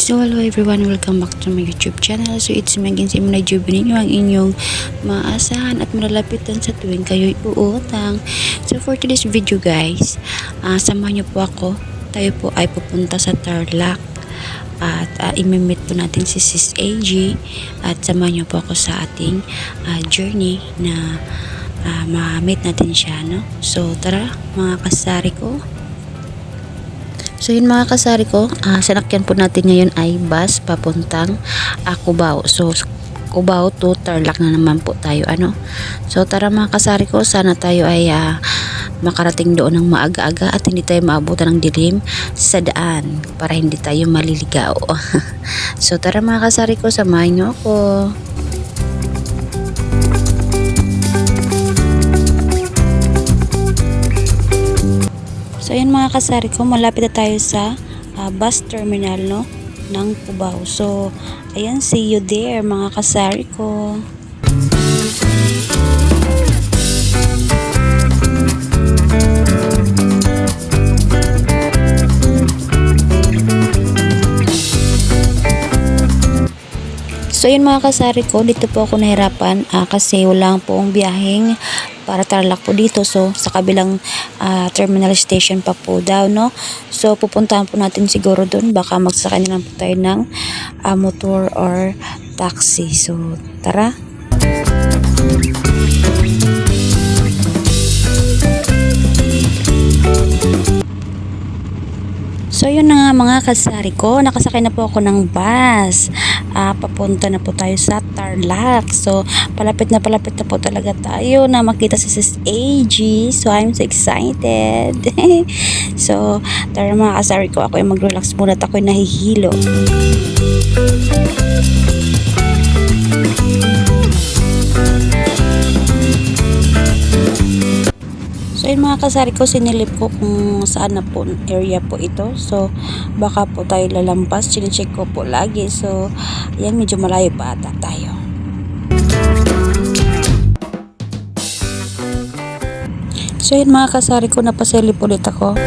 So hello everyone, welcome back to my YouTube channel. So it's me again, si Muna Juby ninyo, ang inyong maasahan at malalapitan sa tuwing kayo'y uutang. So for today's video guys, samahan niyo po ako. Tayo po ay pupunta sa Tarlac at imimit po natin si Sis AG at samahan niyo po ako sa ating journey na ma-meet natin siya, no? So tara mga kasari ko. So yun mga kasari ko, sanakyan po natin ngayon ay bus papuntang Cubao. So Cubao to Tarlac na naman po tayo, ano. So tara mga kasari ko, sana tayo ay makarating doon ng maaga-aga at hindi tayo maabutan ng dilim sa daan para hindi tayo maliligaw. So tara mga kasari ko, samahan niyo ako. So ayan mga kasari ko, malapit na tayo sa bus terminal, no, ng Cubao. So ayan, see you there mga kasari ko. So yun mga kasari ko, dito po ako nahirapan kasi wala pong biyaheng para Tarlac po dito. So sa kabilang terminal station pa po daw, no. So pupuntahan po natin siguro doon, baka magsakay na lang po tayo ng motor or taxi. So tara. So yun na nga mga kasari ko, nakasakay na po ako ng bus. Papunta na po tayo sa Tarlac. So palapit na po talaga tayo na makita si Sis AG. So I'm so excited. So tara mga kasari ko, ako ay mag-relax muna at ako ay nahihilo. So yun mga kasari ko, sinilip ko kung saan na po area po ito. So baka po tayo lalampas, chine-check ko po lagi. So yan, medyo malayo pa ata tayo. So yun mga kasari ko, napasilip ulit ako.